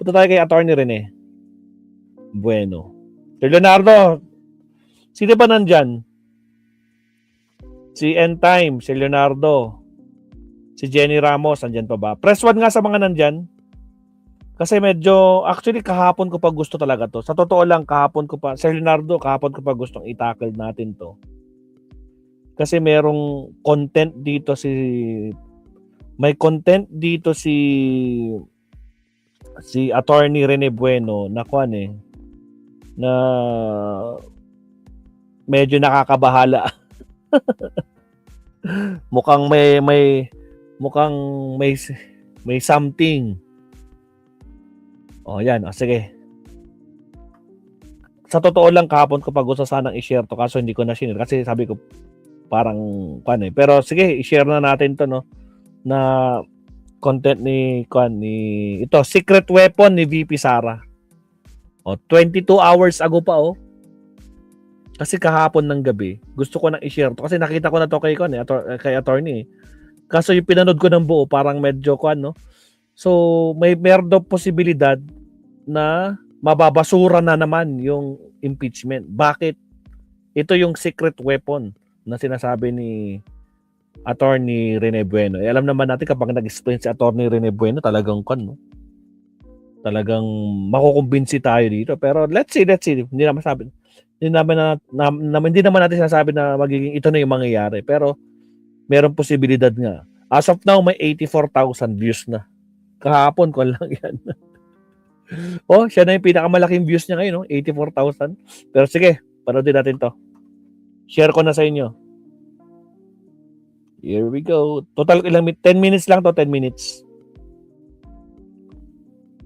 Punta tayo kay Attorney Rene Bueno. Sir Leonardo, sino ba nandyan? Si N-Time, si Leonardo, si Jenny Ramos, nandyan pa ba? Press 1 nga sa mga nandyan. Kasi medyo, actually kahapon ko pa gusto talaga to. Sa totoo lang, kahapon ko pa, Sir Leonardo, kahapon ko pa gustong i-tackle natin to. Kasi merong content dito may content dito si Attorney Rene Bueno na na medyo nakakabahala. mukhang may something. Oh, yan. Oh, sige. Sa totoo lang kahapon ko pa gusto sanang i-share to kaso hindi ko na share kasi sabi ko parang Pero sige, i-share na natin to, no, na content ni ito, secret weapon ni VP Sara. 22 hours ago pa, kasi kahapon ng gabi gusto ko nang i-share to kasi nakita ko na to kay attorney. Kaso yung pinanood ko ng buo parang medyo no. So meron daw posibilidad na mababasura na naman yung impeachment. Bakit? Ito yung secret weapon na sinasabi ni Attorney Rene Bueno. Alam naman natin kapag nag-explain si Attorney Rene Bueno, talagang no? Talagang makukumbinsi tayo dito. Pero let's see. Hindi naman natin sinasabi na magiging ito na yung mangyayari. Pero merong posibilidad nga. As of now, may 84,000 views na. Kahapon ko lang yan. Siya na yung pinakamalaking views niya ngayon, 84,000. Pero sige, panoodin natin to. Share ko na sa inyo. Here we go. Total ilang 10 minutes lang to, 10 minutes.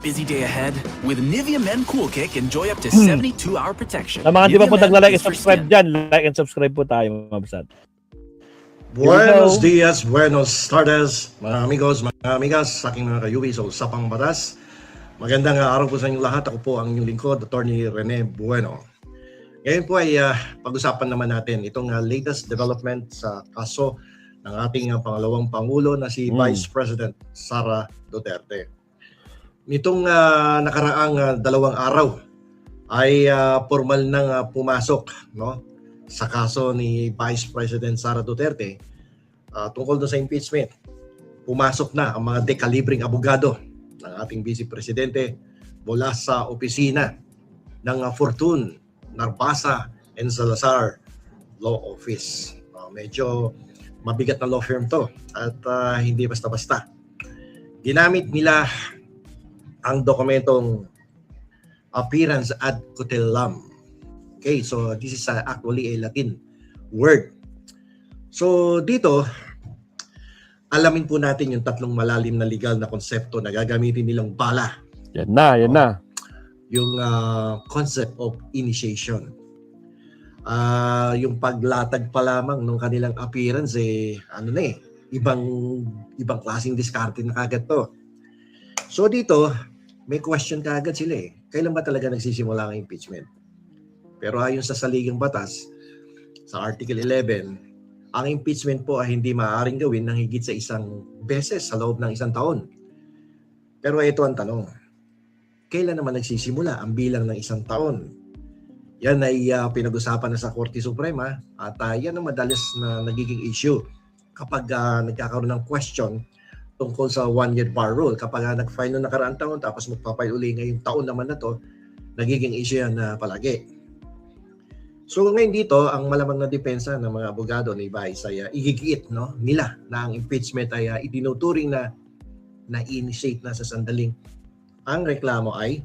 Busy day ahead? With Nivea Men Cool Kick, enjoy up to 72-hour protection. Sa mga di pa po nagla-like and subscribe dyan, like and subscribe po tayo, mga basad. Buenos dias, buenos tardes, mga amigos, mga amigas, sa aking mga kayubi sa Usapang Batas. Magandang araw po sa inyong lahat. Ako po ang inyong lingkod, Attorney Rene Bueno. Ngayon po ay pag-usapan naman natin itong latest development sa kaso ng ating pangalawang Pangulo na si Vice President Sara Duterte. Nitong nakaraang 2 araw ay formal nang pumasok, no, sa kaso ni Vice President Sara Duterte tungkol sa impeachment. Pumasok na ang mga dekalibring abogado ng ating Vice Presidente mula sa opisina ng Fortune, Narbasa and Salazar Law Office. Medyo mabigat na law firm to at hindi basta-basta. Ginamit nila ang dokumentong appearance ad cautelam. Okay, so this is actually a Latin word. So dito, alamin po natin yung 3 malalim na legal na konsepto na gagamitin nilang bala. Yan na. Yung concept of initiation. Yung paglatag pa lamang ng kanilang appearance, ibang klaseng diskarte na kagad to. So dito, may question kagad sila Kailan ba talaga nagsisimula ang impeachment? Pero ayon sa saligang batas, sa Article 11, ang impeachment po ay hindi maaaring gawin ng higit sa 1 beses sa loob ng 1 taon. Pero ito ang tanong, kailan naman nagsisimula ang bilang ng 1 taon? Yan ay pinag-usapan na sa Korte Suprema at yan ang madalas na nagiging issue kapag nagkakaroon ng question tungkol sa 1-year bar rule. Kapag nag-file noong nakaraang taon tapos magpa-file uli ngayong taon naman na to, nagiging issue yan palagi. So ngayon dito, ang malamang na depensa ng mga abogado ni Vice ay igigiit nila na ang impeachment ay itinuturing na na-initiate na sa sandaling ang reklamo ay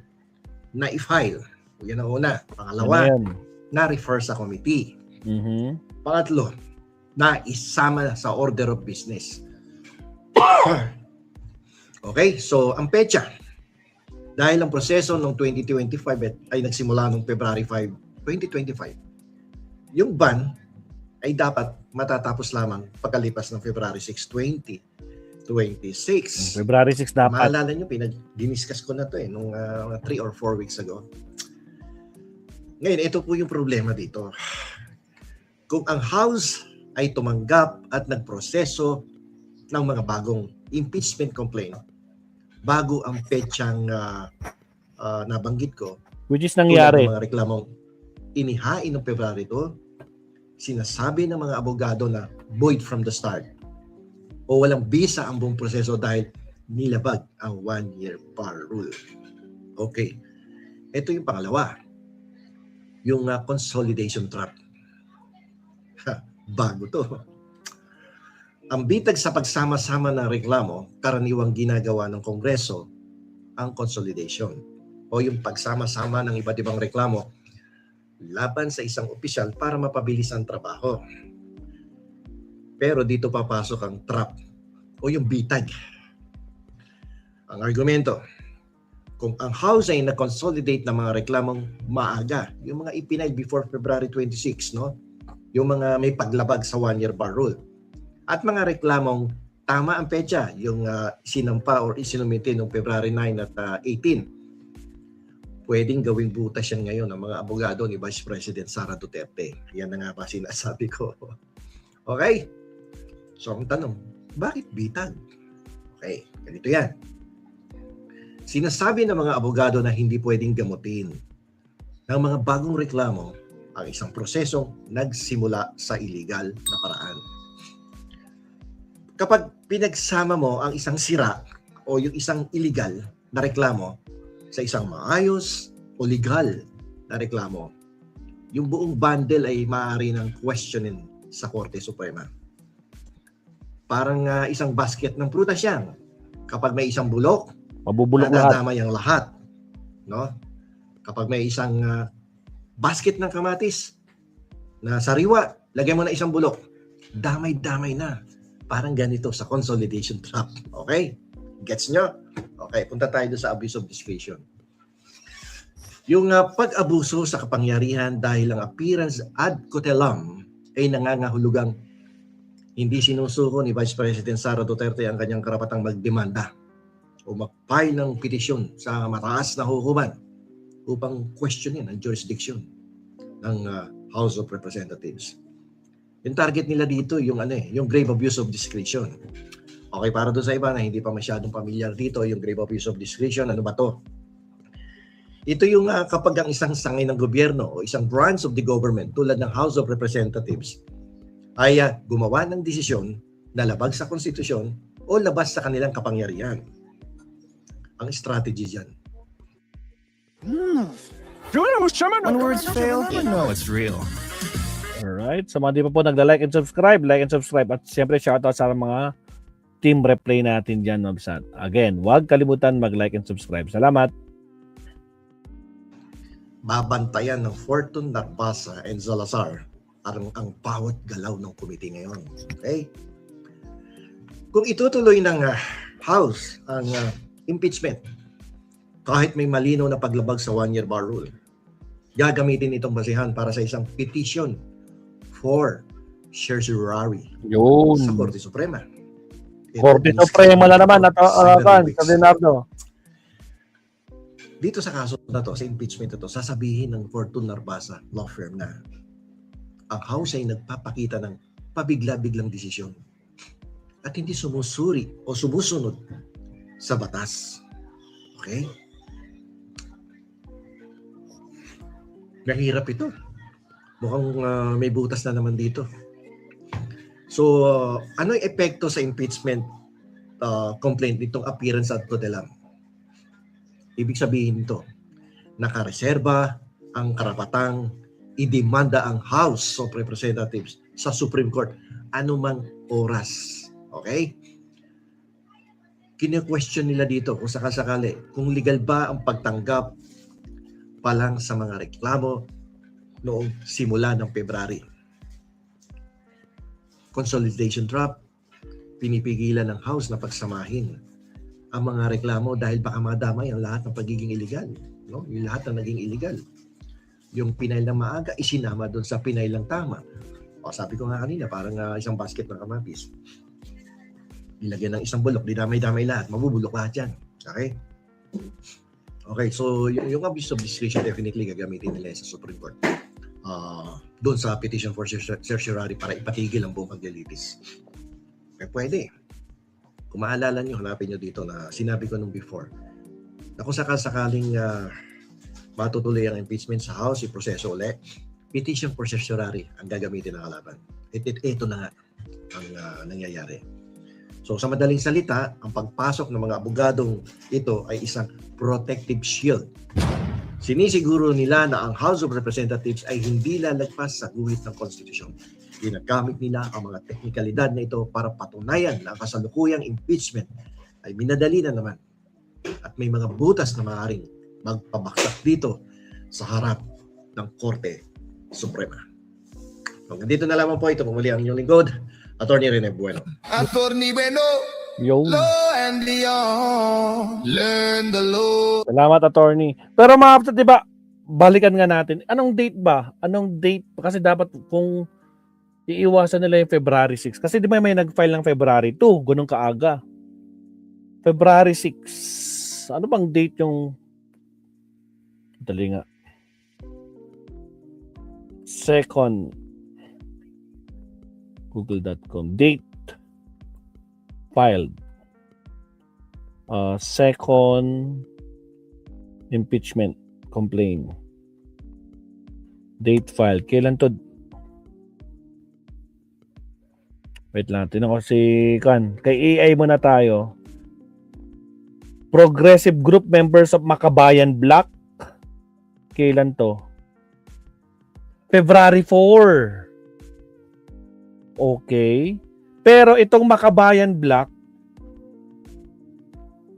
na-file. Yan ang una. Pangalawa, na-refer sa committee. Pangatlo, na-isama sa order of business. Okay, so ang petsa, dahil ang proseso noong 2025 ay nagsimula noong February 5, 2025, yung ban ay dapat matatapos lamang pagkalipas ng February 6, 2026. February 6 dapat. Maalala nyo, diniscuss ko na to nung 3 or 4 weeks ago. Ngayon, ito po yung problema dito. Kung ang House ay tumanggap at nagproseso ng mga bagong impeachment complaint bago ang petsang nabanggit ko, Which is tulad nangyari. ng mga reklamong inihain ng February 2, sinasabi ng mga abogado na void from the start o walang bisa ang buong proseso dahil nilabag ang 1-year bar rule. Okay. Ito yung pangalawa. Yung consolidation trap. Bago to. Ang bitag sa pagsama-sama ng reklamo, karaniwang ginagawa ng Kongreso ang consolidation o yung pagsama-sama ng iba't ibang reklamo laban sa isang opisyal para mapabilis ang trabaho. Pero dito papasok ang trap o yung bitag. Ang argumento, kung ang House ay na-consolidate ng mga reklamong maaga, yung mga ipinail before February 26, no? Yung mga may paglabag sa 1-year bar rule. At mga reklamong tama ang petsa, yung sinampa or isinumite noong February 9 at 18. Pwedeng gawing butas yan ngayon ng mga abogado ni Vice President Sara Duterte. Yan na nga ba sinasabi ko. Okay? So ang tanong, bakit bitag? Okay, ganito yan. Sinasabi ng mga abogado na hindi pwedeng gamutin ng mga bagong reklamo ang isang prosesong nagsimula sa illegal na paraan. Kapag pinagsama mo ang isang sira o yung isang illegal na reklamo sa isang maayos o legal na reklamo, yung buong bundle ay maaari ng questionin sa Korte Suprema. Parang isang basket ng prutas yan. Kapag may isang bulok, Mabubulok lahat. nadadamay ang lahat. No? Kapag may isang basket ng kamatis na sariwa, lagyan mo na isang bulok, damay-damay na. Parang ganito sa consolidation trap. Okay? Gets nyo? Okay, punta tayo doon sa abuse of discretion. Yung pag-abuso sa kapangyarihan dahil ang appearance ad cautelam ay nangangahulugang hindi sinusuko ni Vice President Sara Duterte ang kanyang karapatang magdemanda o mag-file ng petisyon sa mataas na hukuman upang questionin ang jurisdiction ng House of Representatives. Yung target nila dito, yung yung grave abuse of discretion. Okay, para doon sa iba na hindi pa masyadong familiar dito, yung grave abuse of discretion, ano ba to? Ito yung kapag ang isang sangay ng gobyerno o isang branch of the government tulad ng House of Representatives ay gumawa ng desisyon na labag sa konstitusyon o labas sa kanilang kapangyarihan. Ang strategy dyan. When words fail, you know it's real. Alright. Sa mga di pa po nagla-like and subscribe, like and subscribe. At siyempre, shoutout sa mga team replay natin dyan, Nobsat. Again, huwag kalimutan mag-like and subscribe. Salamat. Babantayan ng Fortune, Narbasa, and Salazar ang bawat galaw ng komite ngayon. Okay? Kung itutuloy ng House ang impeachment, kahit may malinaw na paglabag sa 1-year bar rule, gagamitin itong basihan para sa isang petition for certiorari sa Korte Suprema. Korte Suprema na naman. Sa Leonardo. Dito sa kaso na to, sa impeachment na to, sasabihin ng Fortune Narbasa law firm na ang House ay nagpapakita ng pabigla-biglang desisyon at hindi sumusuri o sumusunod sa batas. Okay? Mahirap ito. Mukhang may butas na naman dito. So, ano yung epekto sa impeachment complaint nitong appearance ad cautelam? Ibig sabihin nito, nakareserba ang karapatang idemanda ang House of Representatives sa Supreme Court anumang oras. Okay? Kine-question nila dito kung sakasakali kung legal ba ang pagtanggap pa lang sa mga reklamo noong simula ng February. Consolidation trap, pinipigilan ng House na pagsamahin ang mga reklamo dahil baka madamay ang lahat ng pagiging illegal. No? Yung lahat na naging illegal. Yung pinail na maaga, isinama doon sa pinail lang tama. O sabi ko nga kanina, parang isang basket ng kamatis. Ilagyan ng isang bulok, dinamay-damay lahat. Mabubulok lahat yan. Okay? Okay, so yung abuse of discretion definitely gagamitin nila sa Supreme Court. Doon sa petition for certiorari para ipatigil ang buong paglilitis. Pwede. Kung maalala nyo, hanapin nyo dito na sinabi ko nung before, Kung sakaling matutuloy ang impeachment sa House, iproseso ulit, petition for certiorari ang gagamitin ng kalaban. Ito na nga ang nangyayari. So sa madaling salita, ang pagpasok ng mga abogadong ito ay isang protective shield. Sinisiguro nila na ang House of Representatives ay hindi lalagpas sa guhit ng konstitusyon. Ginagamit nila ang mga teknikalidad na ito para patunayan na ang kasalukuyang impeachment ay minadali na naman at may mga butas na maaaring magpabaksak dito sa harap ng Korte Suprema. So, nandito na lamang po ito. Pumuli ang inyong lingkod, Attorney Rene Bueno. Attorney Bueno, Yo. law and beyond, learn the law. Salamat, attorney. Pero mga kapatid, di ba, balikan nga natin. Anong date ba? Anong date? Kasi dapat kung iiwasan nila yung February 6. Kasi di ba may nag-file ng February 2, ganun kaaga. February 6. Ano bang date yung... Dali nga. Second. Google.com. Date. Filed. Second impeachment complaint. Date filed. Kailan to? Wait lang. Tinan ko si Kan. Kay AI muna tayo. Progressive Group Members of Makabayan Bloc. Kailan to? February 4. Okay. Pero itong Makabayan Bloc,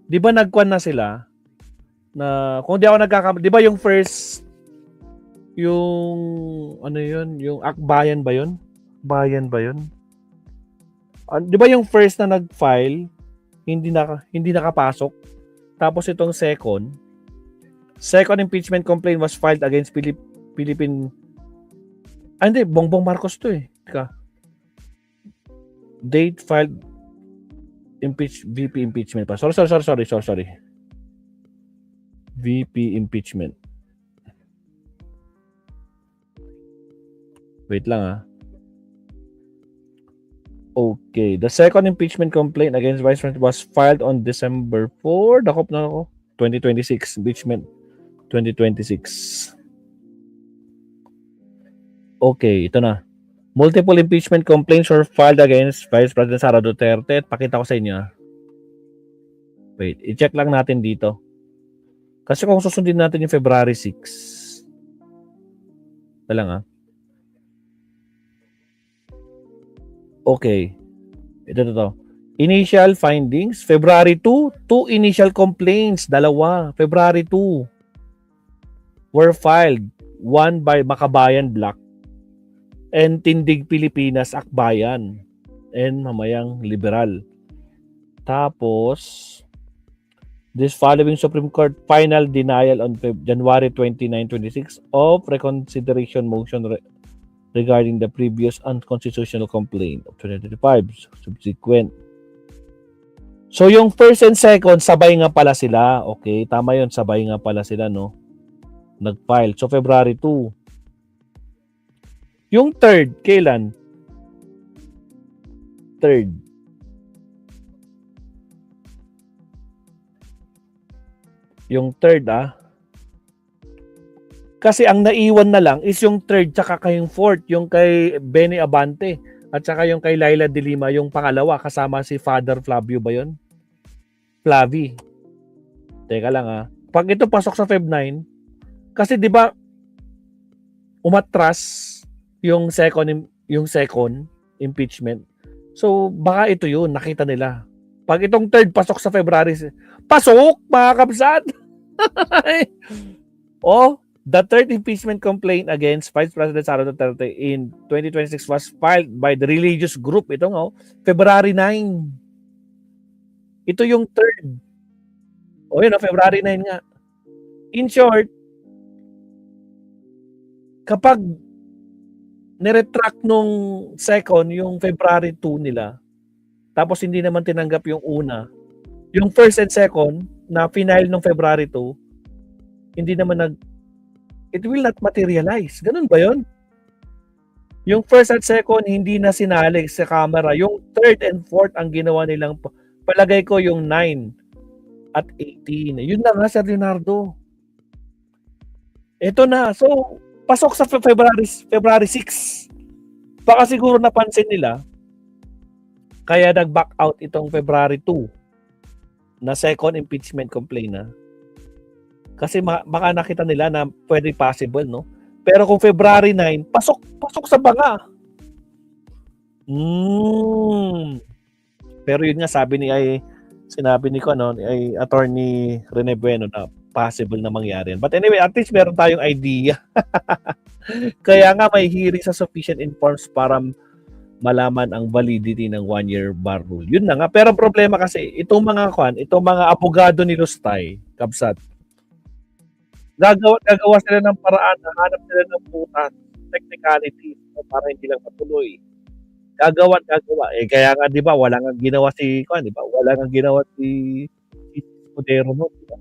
di ba nagkuhan na sila? Na, kung di ako nagkakamali, di ba yung first, yung, ano yun, yung Akbayan ba yun? Bayan ba yun? Di ba yung first na nag-file, hindi nakapasok? Tapos itong second impeachment complaint was filed against Philippine, hindi, Bongbong Marcos to eh. Teka. Date filed VP impeachment pa. Sorry. VP impeachment. Wait lang ah. Okay. The second impeachment complaint against Vice President was filed on December 4. Dakop na ako. 2026. Impeachment 2026. Okay. Ito na. Multiple impeachment complaints were filed against Vice President Sara Duterte. Pakita ko sa inyo. Wait, i-check lang natin dito. Kasi kung susundin natin yung February 6. Ito lang Okay. Ito. Initial findings. February 2. 2 initial complaints. 2. February 2. Were filed. 1 by Makabayan Bloc. And Tindig Pilipinas Akbayan. And Mamayang Liberal. Tapos, this following Supreme Court final denial on January 29, 26 of reconsideration motion regarding the previous unconstitutional complaint of 2025 subsequent. So yung first and second sabay nga pala sila. Okay, tama 'yon, sabay nga pala sila no. Nag-file. So February 2. Yung third kailan? Third. Yung third Kasi ang naiwan na lang is yung third tsaka kayong fourth, yung kay Benny Abante at tsaka yung kay Laila de Lima, yung pangalawa kasama si Father Flavio ba yun? Flavi. Teka lang Pag ito pasok sa Feb 9, kasi 'di ba umatras yung second impeachment. So baka ito yun, nakita nila. Pag itong third pasok sa February, pasok mga kabsat. The third impeachment complaint against Vice President Sara Duterte in 2026 was filed by the religious group. Ito nga, February 9. Ito yung third. Yun, February 9 nga. In short, kapag niretract nung second, yung February 2 nila, tapos hindi naman tinanggap yung una, yung first and second, na final nung February 2, hindi naman it will not materialize. Ganun ba yun? Yung first at second, hindi na sinalig sa camera. Yung third and fourth, ang ginawa nilang, palagay ko yung 9. at 18. Yun na nga, Sir Leonardo. Ito na. So, pasok sa February 6. Baka siguro napansin nila, kaya nag-back out itong February 2 na second impeachment complaint na. Kasi baka nakita nila na pwede possible, no? Pero kung February 9, pasok sa banga. Pero yun nga sinabi ni Attorney Rene Bueno na possible na mangyari yan. But anyway, at least meron tayong idea. Kaya nga may hearing sa sufficient informs para malaman ang validity ng 1-year bar rule. Yun na nga. Pero ang problema kasi, itong mga abogado ni Lustay, Kabsat, gagawa sila ng paraan, hanap sila ng butas, technicality, para hindi lang matuloy. Gagawa. Kaya nga, di ba, wala nga ginawa si Escudero mo, di ba?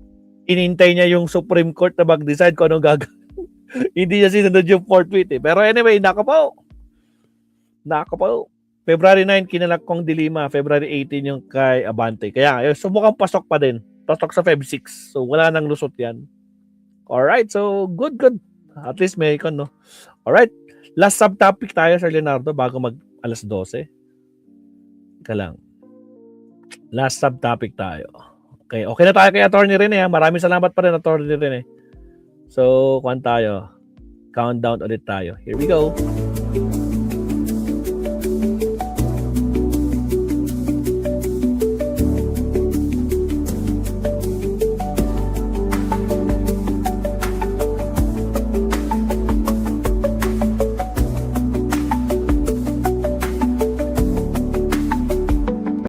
Inintay niya yung Supreme Court na mag-decide kung anong gagawin. Hindi niya sinunod yung fourth tweet eh. Pero anyway, nakapaw. February 9, kinalak kong dilima. February 18 yung kay Abante. Kaya so mukhang pasok pa din. Pasok sa Feb 6. So wala nang lusot yan. Alright, so good. At least may ikon, no? Alright, last subtopic tayo, Sir Leonardo, bago mag alas 12. Ika lang. Last subtopic tayo. Okay na tayo kay Attorney Rene. Maraming salamat pa rin, Attorney Rene. So, kuhan tayo. Countdown ulit tayo. Here we go.